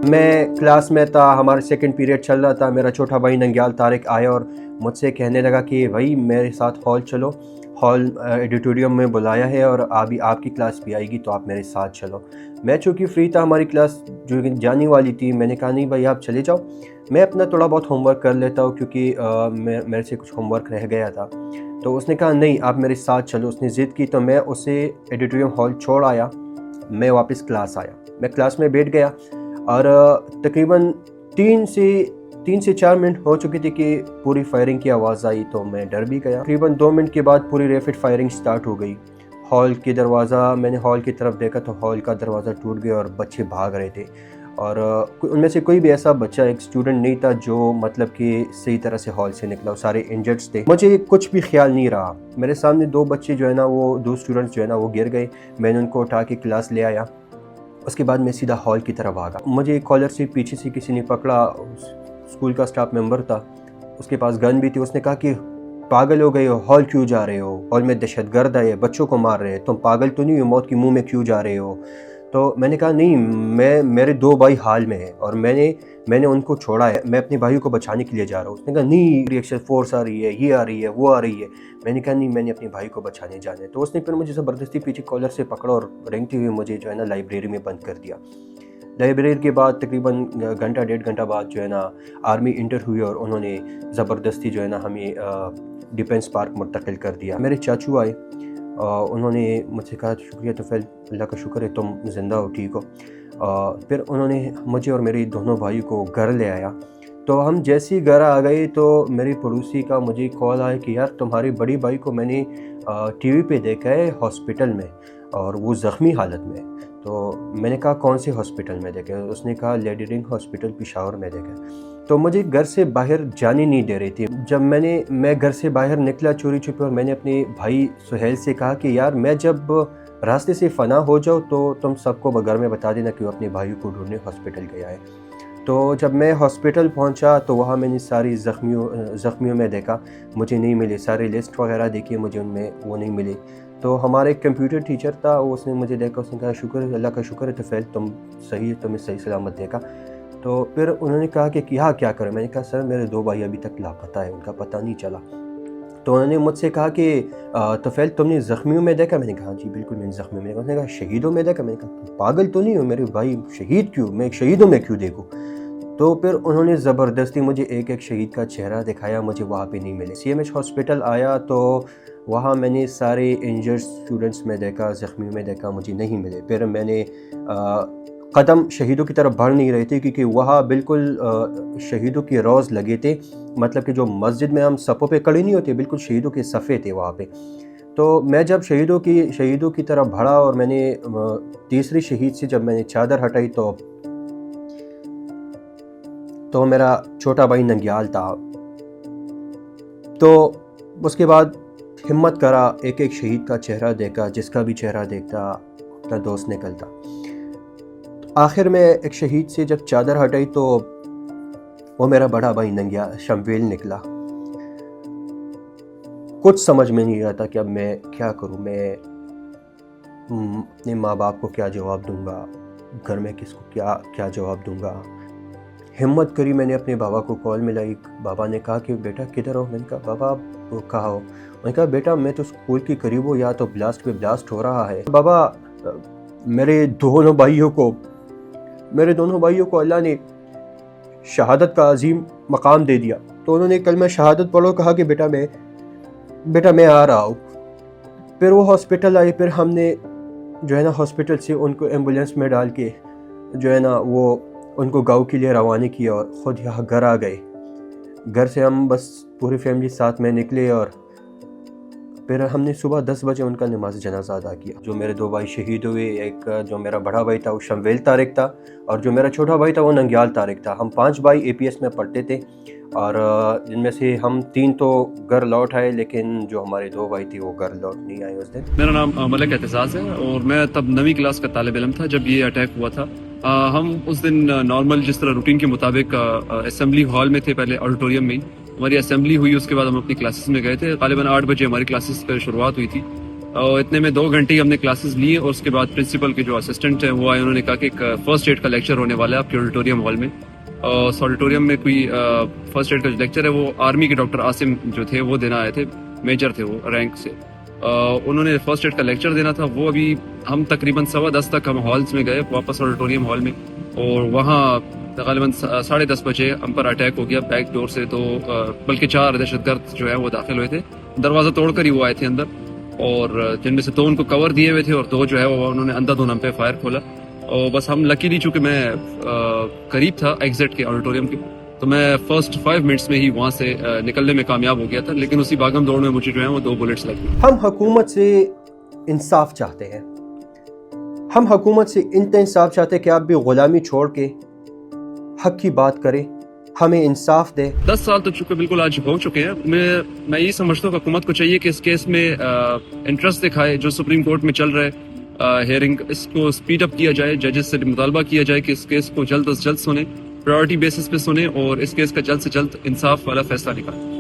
میں کلاس میں تھا، ہمارا سیکنڈ پیریڈ چل رہا تھا، میرا چھوٹا بھائی ننگیال طارق آیا اور مجھ سے کہنے لگا کہ بھائی میرے ساتھ ہال چلو، ہال ایڈیٹوریم میں بلایا ہے اور ابھی آپ کی کلاس بھی آئے گی تو آپ میرے ساتھ چلو۔ میں چونکہ فری تھا، ہماری کلاس جو جانے والی تھی، میں نے کہا نہیں بھائی آپ چلے جاؤ، میں اپنا تھوڑا بہت ہوم ورک کر لیتا ہوں کیونکہ میرے سے کچھ ہوم ورک رہ گیا تھا۔ تو اس نے کہا نہیں آپ میرے ساتھ چلو، اس نے ضد کی تو میں اسے ایڈیٹوریم ہال چھوڑ آیا، میں واپس کلاس آیا، میں کلاس میں بیٹھ گیا اور تقریباً 3 سے 4 منٹ ہو چکی تھی کہ پوری فائرنگ کی آواز آئی تو میں ڈر بھی گیا۔ تقریباً 2 منٹ کے بعد پوری ریپڈ فائرنگ سٹارٹ ہو گئی۔ ہال کی دروازہ، میں نے ہال کی طرف دیکھا تو ہال کا دروازہ ٹوٹ گیا اور بچے بھاگ رہے تھے، اور ان میں سے کوئی بھی ایسا بچہ، ایک اسٹوڈنٹ نہیں تھا جو مطلب کہ صحیح طرح سے ہال سے نکلا، سارے انجرڈس تھے۔ مجھے کچھ بھی خیال نہیں رہا، میرے سامنے 2 بچے جو ہے نا، وہ 2 اسٹوڈنٹس جو ہے نا وہ گر گئے، میں نے ان کو اٹھا کے کلاس لے آیا۔ اس کے بعد میں سیدھا ہال کی طرف آ گیا، مجھے کالر سے پیچھے سے کسی نے پکڑا، اسکول کا سٹاف ممبر تھا، اس کے پاس گن بھی تھی، اس نے کہا کہ پاگل ہو گئے ہو، ہال کیوں جا رہے ہو، ہال میں دہشت گرد ہے، بچوں کو مار رہے ہیں، تم پاگل تو نہیں ہو، موت کے منہ میں کیوں جا رہے ہو؟ تو میں نے کہا نہیں، میرے 2 بھائی حال میں ہیں اور میں نے ان کو چھوڑا ہے، میں اپنے بھائیوں کو بچانے کے لیے جا رہا ہوں۔ اس نے کہا نہیں، ریئیکشن فورس آ رہی ہے، یہ آ رہی ہے، وہ آ رہی ہے۔ میں نے کہا نہیں، میں نے اپنے بھائی کو بچانے جانا ہے۔ تو اس نے پھر مجھے زبردستی پیچھے کالر سے پکڑا اور رینگتے ہوئے مجھے جو ہے نا لائبریری میں بند کر دیا۔ لائبریری کے بعد تقریباً گھنٹہ 1.5 گھنٹہ بعد جو ہے نا آرمی انٹر ہوئی اور انہوں نے زبردستی جو ہے نا ہمیں ڈیفینس پارک منتقل کر دیا۔ میرے چاچو آئے، انہوں نے مجھ سے کہا شکریہ توفیل، اللہ کا شکر ہے تم زندہ ہو، ٹھیک ہو۔ پھر انہوں نے مجھے اور میرے دونوں بھائیوں کو گھر لے آیا۔ تو ہم جیسے ہی گھر آ گئے تو میری پڑوسی کا مجھے کال آیا کہ یار تمہارے بڑی بھائی کو میں نے ٹی وی پہ دیکھا ہے ہاسپٹل میں اور وہ زخمی حالت میں۔ تو میں نے کہا کون سے ہاسپٹل میں دیکھا؟ اس نے کہا لیڈی رنگ ہاسپٹل پشاور میں دیکھا۔ تو مجھے گھر سے باہر جانے نہیں دے رہی تھی۔ جب میں گھر سے باہر نکلا چوری چھپے اور میں نے اپنے بھائی سہیل سے کہا کہ یار میں جب راستے سے فنا ہو جاؤ تو تم سب کو گھر میں بتا دینا کہ وہ اپنے بھائیوں کو ڈھونڈنے ہاسپٹل گیا ہے۔ تو جب میں ہاسپٹل پہنچا تو وہاں میں نے ساری زخمیوں میں دیکھا، مجھے نہیں ملے، سارے لسٹ وغیرہ دیکھے، مجھے ان میں وہ نہیں ملے۔ تو ہمارے ایک کمپیوٹر ٹیچر تھا، اس نے مجھے دیکھا، اس نے کہا شکر ہے، اللہ کا شکر ہے توفیل تم صحیح، تمہیں صحیح سلامت دیکھا۔ تو پھر انہوں نے کہا کہ کیا کریں؟ میں نے کہا سر میرے 2 بھائی ابھی تک لاپتہ ہے، ان کا پتہ نہیں چلا۔ تو انہوں نے مجھ سے کہا کہ توفیل تم نے زخمیوں میں دیکھا؟ میں نے کہا جی بالکل میں نے زخمیوں میں دیکھا۔ انہوں نے کہا شہیدوں میں دیکھا؟ میں نے کہا پاگل تو نہیں ہو، میرے بھائی شہید کیوں، میں شہیدوں میں کیوں دیکھوں؟ تو پھر انہوں نے زبردستی مجھے ایک شہید کا چہرہ دکھایا، مجھے وہاں پہ نہیں ملے۔ سی ایم ایچ ہاسپٹل آیا تو وہاں میں نے سارے انجرڈ اسٹوڈنٹس میں دیکھا، زخمیوں میں دیکھا، مجھے نہیں ملے۔ پھر میں نے قدم شہیدوں کی طرف بڑھ نہیں رہے تھے کیونکہ وہاں بالکل شہیدوں کے روز لگے تھے، مطلب کہ جو مسجد میں ہم صفوں پہ کھڑے نہیں ہوتے، بالکل شہیدوں کے صفے تھے وہاں پہ۔ تو میں جب شہیدوں کی طرف بڑھا اور میں نے تیسری شہید سے جب میں نے چادر ہٹائی تو میرا چھوٹا بھائی ننگیال تھا۔ تو اس کے بعد ہمت کرا، ایک شہید کا چہرہ دیکھا، جس کا بھی چہرہ دیکھتا اپنا دوست نکلتا۔ آخر میں ایک شہید سے جب چادر ہٹائی تو وہ میرا بڑا بھائی ننگیال شمویل نکلا۔ کچھ سمجھ میں نہیں آتا کہ اب میں کیا کروں، میں اپنے ماں باپ کو کیا جواب دوں گا، گھر میں کس کو کیا جواب دوں گا۔ ہمت کری، میں نے اپنے بابا کو کال ملائی۔ بابا نے کہا کہ بیٹا کدھر ہو؟ میں نے کہا بابا آپ کہاں ہو؟ میں نے کہا بیٹا میں تو اسکول کے قریب ہوں، یا تو بلاسٹ پہ بلاسٹ ہو رہا ہے۔ بابا میرے دونوں بھائیوں کو اللہ نے شہادت کا عظیم مقام دے دیا۔ تو انہوں نے کلمہ شہادت پڑھو، کہا کہ بیٹا میں آ رہا ہوں۔ پھر وہ ہاسپٹل آئے، پھر ہم نے جو ہے نا ہاسپٹل سے ان کو ایمبولینس میں ڈال کے جو ہے نا وہ ان کو گاؤں کے لیے روانہ کیا اور خود یہاں گھر آ گئے۔ گھر سے ہم بس پوری فیملی ساتھ میں نکلے اور پھر ہم نے صبح 10 بجے ان کا نماز جنازہ ادا کیا۔ جو میرے 2 بھائی شہید ہوئے، ایک جو میرا بڑا بھائی تھا وہ شمویل طارق تھا اور جو میرا چھوٹا بھائی تھا وہ ننگیال طارق تھا۔ ہم 5 بھائی اے پی ایس میں پڑھتے تھے اور جن میں سے ہم 3 تو گھر لوٹ آئے، لیکن جو ہمارے 2 بھائی تھے وہ گھر لوٹ نہیں آئے اس دن۔ میرا نام ملک اعتزاز ہے اور میں تب 9ویں کلاس کا طالب علم تھا جب یہ اٹیک ہوا تھا۔ ہم اس دن نارمل جس طرح روٹین کے مطابق اسمبلی ہال میں تھے، پہلے آڈیٹوریم میں ہماری اسمبلی ہوئی، اس کے بعد ہم اپنی کلاسز میں گئے تھے۔ غالباً 8 بجے ہماری کلاسز پہ شروعات ہوئی تھی۔ اور اتنے میں 2 گھنٹے ہی ہم نے کلاسز لی اور اس کے بعد پرنسپل کے جو اسسٹنٹ ہیں وہ آئے, انہوں نے کہا کہ ایک فرسٹ ایڈ کا لیکچر ہونے والا ہے آپ کے آڈیٹوریم ہال میں. اس آڈیٹوریم میں کوئی فرسٹ ایڈ کا جو لیکچر ہے وہ آرمی کے ڈاکٹر عاصم جو تھے وہ دینا آئے تھے, میجر تھے وہ رینک سے. انہوں نے فرسٹ ایڈ کا لیکچر دینا تھا. وہ ابھی ہم تقریباً 10:15 تک ہم ہالس میں گئے واپس آڈیٹوریم ہال میں, اور وہاں غالباً 10:30 بجے ہم پر اٹیک ہو گیا بیک ڈور سے. تو بلکہ 4 دہشت گرد جو ہے وہ داخل ہوئے تھے, دروازہ توڑ کر ہی وہ آئے تھے اندر, اور جن میں سے 2 ان کو کور دیے ہوئے تھے اور 2 جو ہے وہ انہوں نے اندھا دھند ہم پہ فائر کھولا. اور بس ہم لکیلی چونکہ میں قریب تھا ایگزٹ کے آڈیٹوریم کے, تو میں فرسٹ 5 منٹس میں ہی وہاں سے نکلنے میں کامیاب ہو گیا تھا. لیکن اسی باغم دوڑ میں مجھے جو ہے وہ 2 بلٹس لگ گئی. ہم حکومت سے انصاف چاہتے ہیں, ہم حکومت سے انصاف چاہتے ہیں کہ آپ بھی غلامی چھوڑ کے حق کی بات کریں, ہمیں انصاف دے. 10 سال تو چونکہ بالکل آج ہو چکے ہیں. میں یہ سمجھتا ہوں کہ حکومت کو چاہیے کہ اس کیس میں انٹرسٹ دکھائے. جو سپریم کورٹ میں چل رہا ہے ہیئرنگ, اس کو سپیڈ اپ کیا جائے. ججز سے مطالبہ کیا جائے کہ اس کیس کو جلد از جلد سنیں, پرائرٹی بیسس پہ سنیں, اور اس کیس کا جلد سے جلد انصاف والا فیصلہ نکالیں.